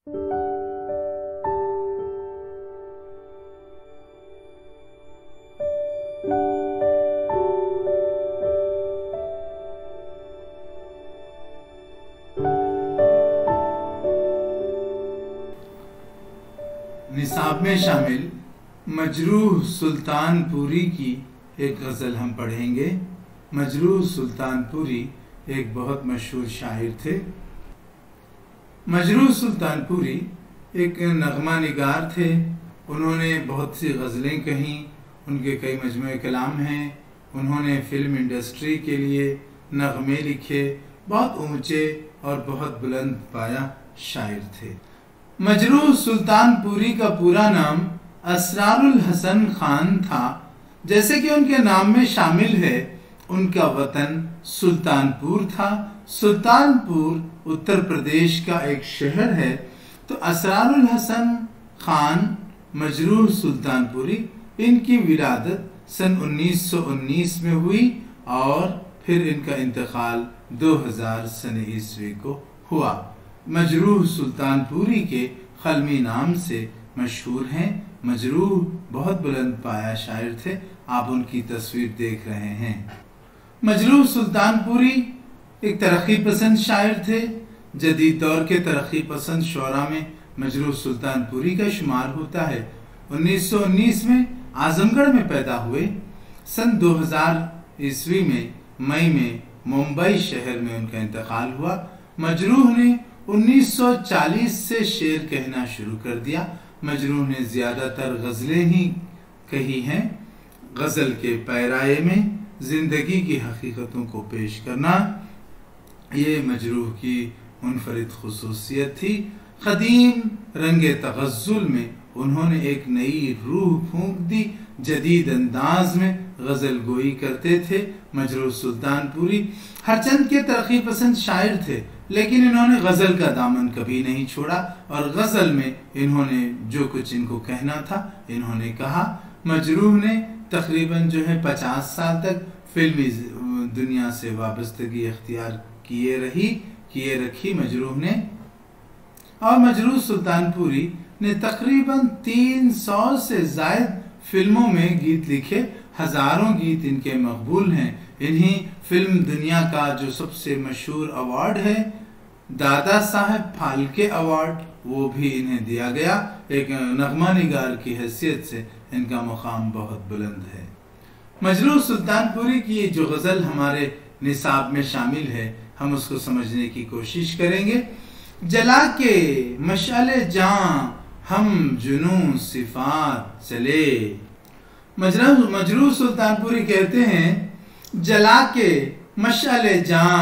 निसाब में शामिल मजरूह सुल्तानपुरी की एक गज़ल हम पढ़ेंगे। मजरूह सुल्तानपुरी एक बहुत मशहूर शायर थे। मजरूह सुल्तानपुरी एक नगमा निगार थे। उन्होंने बहुत सी गज़लें कहीं, उनके कई मजमूए कलाम हैं। उन्होंने फिल्म इंडस्ट्री के लिए नगमे लिखे। बहुत ऊंचे और बहुत बुलंद पाया शायर थे। मजरूह सुल्तानपुरी का पूरा नाम असरारुल हसन खान था। जैसे कि उनके नाम में शामिल है, उनका वतन सुल्तानपुर था। सुल्तानपुर उत्तर प्रदेश का एक शहर है। तो असरारुल हसन खान मजरूह सुल्तानपुरी, इनकी विलादत सन 1919 में हुई और फिर इनका इंतकाल 2000 सन ईस्वी को हुआ। मजरूह सुल्तानपुरी के खलमी नाम से मशहूर हैं। मजरूह बहुत बुलंद पाया शायर थे। आप उनकी तस्वीर देख रहे हैं। मजरूह सुल्तानपुरी एक तरक्की पसंद शायर थे। जदीद दौर के तरक्की पसंद शुरा में मजरूह सुल्तानपुरी का शुमार होता है। 1919 में आजमगढ़ में पैदा हुए। सन 2000 ईस्वी में मई में मुंबई शहर में उनका इंतकाल हुआ। मजरूह ने 1940 से शेर कहना शुरू कर दिया। मजरूह ने ज्यादातर गजलें ही कही हैं। गजल के पैराए में जिंदगी की हकीकतों को पेश करना ये मजरूह की मुनफरिद खुसूसियत थी। कदीम रंगे तगज़्ज़ुल में उन्होंने एक नई रूह फूंक दी। जदीद अंदाज में गजल गोई करते थे। मजरूह सुल्तानपुरी हरचंद के तरक्की पसंद शायर थे, लेकिन इन्होंने गजल का दामन कभी नहीं छोड़ा और गजल में इन्होंने जो कुछ इनको कहना था इन्होंने कहा। मजरूह ने तकरीबन 50 साल तक फिल्मी दुनिया से वाबस्तगी अख्तियार किए रखी मजरूह ने। और मजरूह सुल्तानपुरी ने तकरीबन 300 से जायद फिल्मों में गीत लिखे। हजारों गीत इनके मकबूल हैं। इन्हीं फिल्म दुनिया का जो सबसे मशहूर अवार्ड है दादा साहब फाल्के अवार्ड, वो भी इन्हें दिया गया। एक नगमा निगार की हैसियत से इनका मुकाम बहुत बुलंद है। मजरूह सुल्तानपुरी की जो गजल हमारे निसाब में शामिल है, हम उसको समझने की कोशिश करेंगे। जला के मशाले जां हम जुनून सिफात चले। मजरूह सुल्तानपुरी कहते हैं, जला के मशाले जां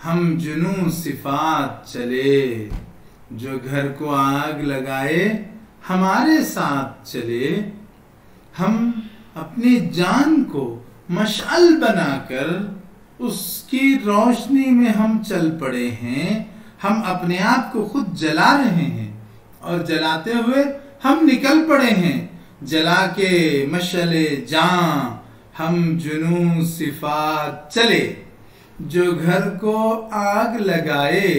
हम जुनून सिफात चले। जो घर को आग लगाए हमारे साथ चले। हम अपनी जान को मशाल बनाकर उसकी रोशनी में हम चल पड़े हैं। हम अपने आप को खुद जला रहे हैं और जलाते हुए हम निकल पड़े हैं। जला के मशाले जां हम जुनून सिफात चले। जो घर को आग लगाए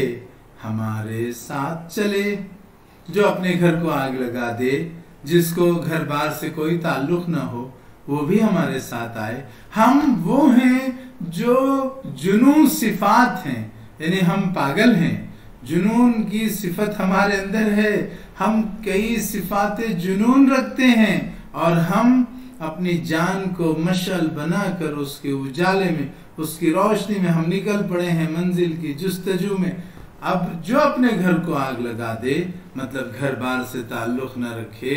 हमारे साथ चले। जो अपने घर को आग लगा दे, जिसको घर बार से कोई ताल्लुक ना हो, वो भी हमारे साथ आए। हम वो हैं जो जुनून सिफात हैं, यानी हम पागल हैं। जुनून की सिफत हमारे अंदर है। हम कई सिफाते जुनून रखते हैं और हम अपनी जान को मशाल बनाकर उसके उजाले में, उसकी रोशनी में हम निकल पड़े हैं मंजिल की जुस्तजू में। अब जो अपने घर को आग लगा दे, मतलब घर बार से ताल्लुक न रखे,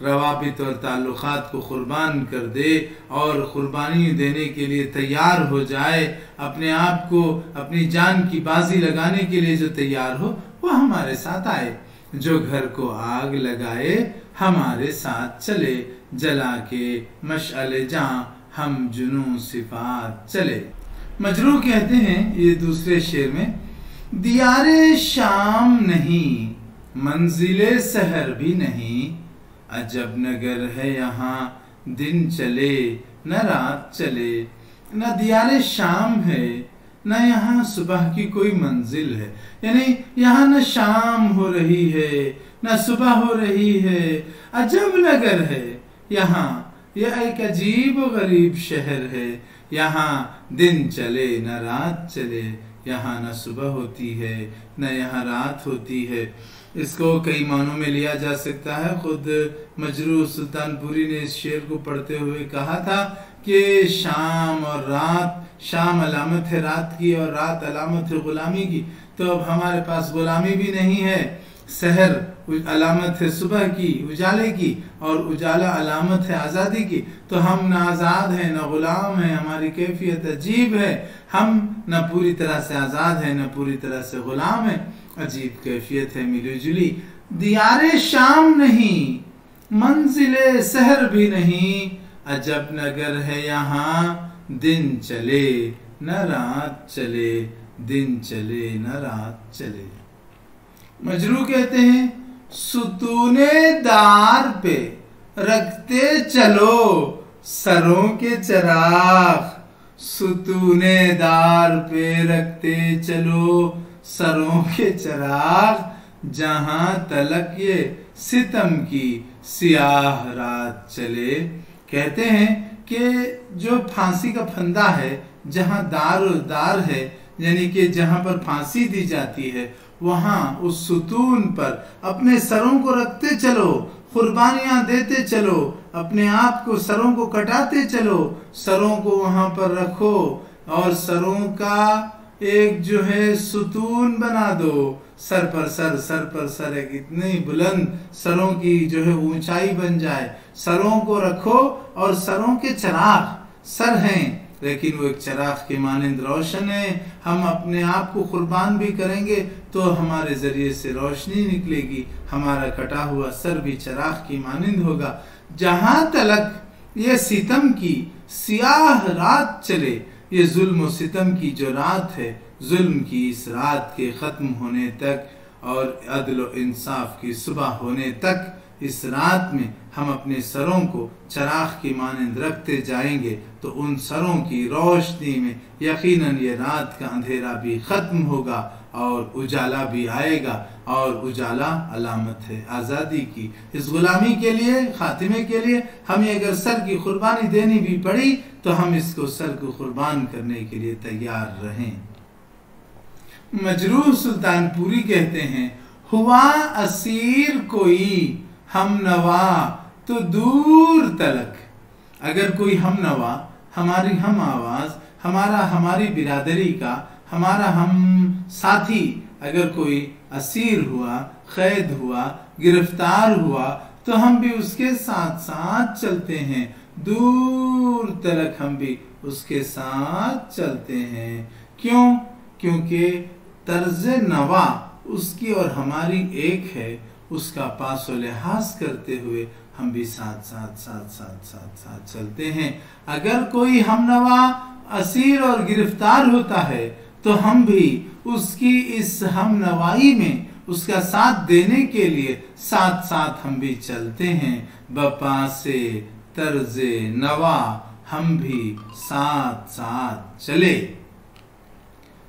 रवाबित और ताल्लुकात को कुर्बान कर दे और कुर्बानी देने के लिए तैयार हो जाए, अपने आप को अपनी जान की बाजी लगाने के लिए जो तैयार हो, वो हमारे साथ आए। जो घर को आग लगाए हमारे साथ चले। जला के मशाले जां हम जुनून सिफात चले। मजरूह कहते हैं ये दूसरे शेर में, दियारे शाम नहीं मंजिले सहर भी नहीं। अजब नगर है यहाँ दिन चले न रात चले। न दियारे शाम है न यहाँ सुबह की कोई मंजिल है। यानी यहाँ न शाम हो रही है न सुबह हो रही है, अजब नगर है यहाँ, यह एक अजीब गरीब शहर है। यहाँ दिन चले न रात चले, यहाँ न सुबह होती है न यहाँ रात होती है। इसको कई मानों में लिया जा सकता है। खुद मजरू सुल्तानपुरी ने इस शेर को पढ़ते हुए कहा था कि शाम और रात, शाम अलामत है रात की और रात अलामत है गुलामी की। तो अब हमारे पास गुलामी भी नहीं है, सहर अलामत है सुबह की उजाले की और उजाला अलामत है आज़ादी की। तो हम न आज़ाद हैं न गुलाम हैं, हमारी कैफियत अजीब है। हम न पूरी तरह से आज़ाद हैं न पूरी तरह से गुलाम हैं, अजीब कैफियत है मिली जुली। दियारे शाम नहीं मंजिले सहर भी नहीं, अजब नगर है यहाँ, दिन चले न रात चले, दिन चले न रात चले। मजरू कहते हैं सुतूने दार पे रखते चलो सरों के चराग, सुतूने दार पे रखते चलो सरों के चराग, जहां तलक ये सितम की सियाह रात चले। कहते हैं कि जो फांसी का फंदा है, जहां दार है, यानी कि जहां पर फांसी दी जाती है, वहां उस सुतून पर अपने सरों को रखते चलो, कुर्बानियां देते चलो, अपने आप को सरों को कटाते चलो, सरों को वहां पर रखो और सरों का एक जो है सुतून बना दो। सर पर सर एक इतनी बुलंद सरों की जो है ऊंचाई बन जाए। सरों को रखो और सरों के चराग, सर हैं लेकिन वो एक चराग के मानिंद रोशन है। हम अपने आप को कुर्बान भी करेंगे तो हमारे जरिए से रोशनी निकलेगी, हमारा कटा हुआ सर भी चराग की मानिंद होगा। जहां तलक ये सितम की सियाह रात चले, ये जुल्म और सितम की जो रात है, जुल्म की इस रात के खत्म होने तक और अदल और इंसाफ की सुबह होने तक, इस रात में हम अपने सरों को चराग की मानंद रखते जाएंगे तो उन सरों की रोशनी में यकीनन ये रात का अंधेरा भी खत्म होगा और उजाला भी आएगा। और उजाला अलामत है आज़ादी की। इस गुलामी के लिए, खातिमे के लिए हमें अगर सर की कुर्बानी देनी भी पड़ी तो हम इसको सर को कुर्बान करने के लिए तैयार रहें। मजरूह सुल्तानपुरी कहते हैं, हुआ असीर कोई हम नवा तो दूर तलक। अगर कोई हम नवा, हमारी हम आवाज, हमारी बिरादरी का हमारा हम साथी अगर कोई असीर हुआ, कैद हुआ, गिरफ्तार हुआ तो हम भी उसके साथ साथ चलते हैं, दूर तलक हम भी उसके साथ चलते हैं। क्यों? क्योंकि तर्ज नवा उसकी और हमारी एक है, उसका पासो लिहाज करते हुए हम भी साथ चलते हैं। अगर कोई हमनवा असीर और गिरफ्तार होता है तो हम भी उसकी इस हमनवाई में उसका साथ देने के लिए साथ साथ हम भी चलते हैं। बपा से तर्जे नवा हम भी साथ साथ चले।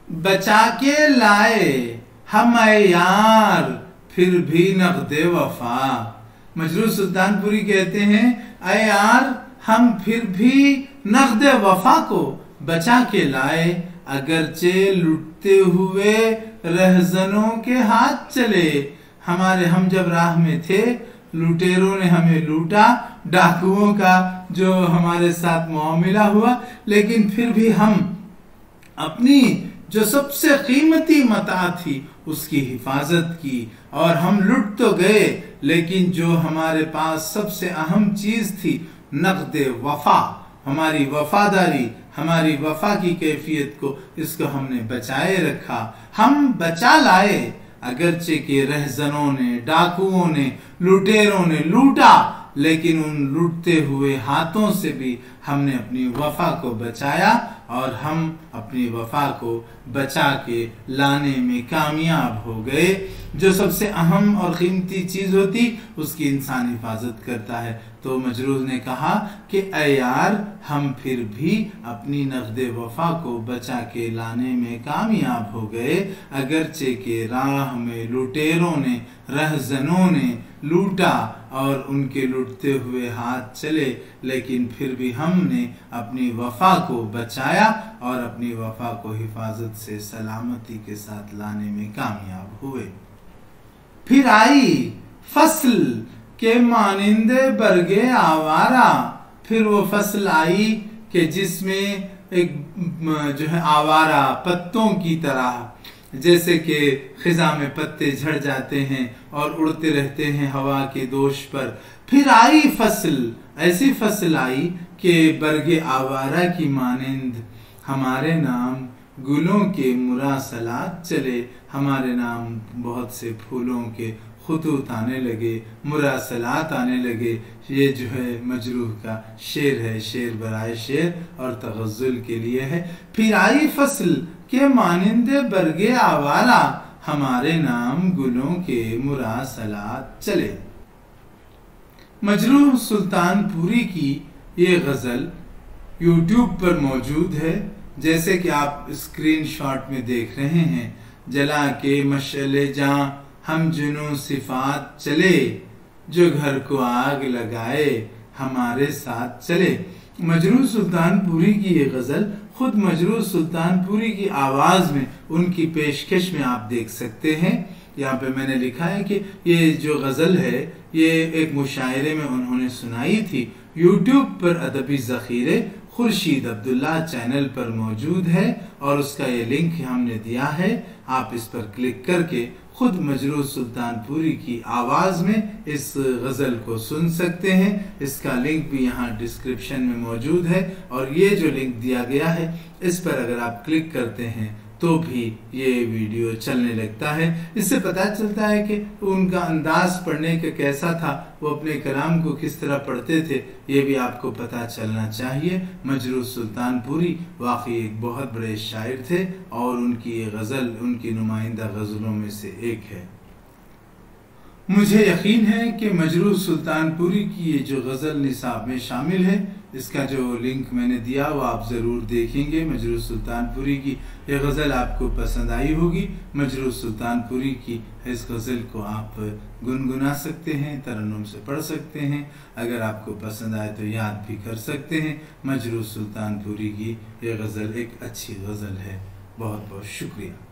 बचा के लाए हम यार फिर भी नक़्दे वफा। मजरूह सुल्तानपुरी कहते हैं, अय यार हम फिर भी नक़्दे वफा को बचा के लाए, अगरचे लुटते हुए रहजनों के हाथ चले। हम जब राह में थे, लुटेरों ने हमें लूटा, डाकुओं का जो हमारे साथ मुआमिला हुआ, लेकिन फिर भी हम अपनी जो सबसे कीमती मता थी उसकी हिफाजत की। और हम लुट तो गए लेकिन जो हमारे पास सबसे अहम चीज थी, नक़्दे वफा, हमारी वफादारी, हमारी वफा की कैफियत को, इसको हमने बचाए रखा। हम बचा लाए, अगरचे के रहजनों ने, डाकुओं ने, लुटेरों ने लूटा, लेकिन उन लूटते हुए हाथों से भी हमने अपनी वफा को बचाया और हम अपनी वफा को बचा के लाने में कामयाब हो गए। जो सबसे अहम और कीमती चीज होती उसकी इंसान हिफाजत करता है। तो मजरूह ने कहा कि ऐ यार, हम फिर भी अपनी नक़्द वफा को बचा के लाने में कामयाब हो गए, अगरचे के राह में लुटेरों ने, रहजनों ने लूटा और उनके लुटते हुए हाथ चले, लेकिन फिर भी हमने अपनी वफा को बचाया और अपनी वफा को हिफाजत से सलामती के साथ लाने में कामयाब हुए। फिर आई फसल के मानिंदे बरगे आवारा, फिर वो फसल आई कि जिसमें एक जो है आवारा पत्तों की तरह, जैसे कि खिजा में पत्ते झड़ जाते हैं और उड़ते रहते हैं हवा के दोष पर। फिर आई फसल, ऐसी फसल आई कि बरगे आवारा की मानिंद हमारे नाम गुलों के मुरासलात चले, हमारे नाम बहुत से फूलों के खुतूत आने लगे, मुरासलात आने लगे। ये जो है मजरूह का शेर है, शेर बराए शेर और तगज़्ज़ुल के लिए है। फिर आई फसल के मानिंदे बरगे आवारा, हमारे नाम गुलों के मुरासलात चले। मजरूह सुल्तानपुरी की ये गज़ल यूट्यूब पर मौजूद है, जैसे कि आप स्क्रीनशॉट में देख रहे हैं। जला के मशअले जां हम जुनून सिफात चले, जो घर को आग लगाए हमारे साथ चले। मजरूह सुल्तानपुरी की ये गज़ल खुद मजरूह सुल्तानपुरी की आवाज़ में, उनकी पेशकश में आप देख सकते हैं। यहाँ पे मैंने लिखा है कि ये जो गज़ल है ये एक मुशायरे में उन्होंने सुनाई थी। यूट्यूब पर अदबी ज़ख़ीरे खुर्शीद अब्दुल्ला चैनल पर मौजूद है और उसका ये लिंक हमने दिया है। आप इस पर क्लिक करके खुद मजरूह सुल्तानपुरी की आवाज़ में इस गज़ल को सुन सकते हैं। इसका लिंक भी यहाँ डिस्क्रिप्शन में मौजूद है और ये जो लिंक दिया गया है इस पर अगर आप क्लिक करते हैं तो भी ये वीडियो चलने लगता है। इससे पता चलता है कि उनका अंदाज पढ़ने का कैसा था, वो अपने कलाम को किस तरह पढ़ते थे, ये भी आपको पता चलना चाहिए। मजरूह सुल्तानपुरी वाकई एक बहुत बड़े शायर थे और उनकी ये गज़ल उनकी नुमाइंदा गज़लों में से एक है। मुझे यकीन है कि मजरूह सुल्तानपुरी की ये जो गज़ल निसाब में शामिल है, इसका जो लिंक मैंने दिया वो आप ज़रूर देखेंगे। मजरूह सुल्तानपुरी की ये गज़ल आपको पसंद आई होगी। मजरूह सुल्तानपुरी की इस गज़ल को आप गुनगुना सकते हैं, तरन्नुम से पढ़ सकते हैं। अगर आपको पसंद आए तो याद भी कर सकते हैं। मजरूह सुल्तानपुरी की ये गज़ल एक अच्छी गज़ल है। बहुत बहुत शुक्रिया।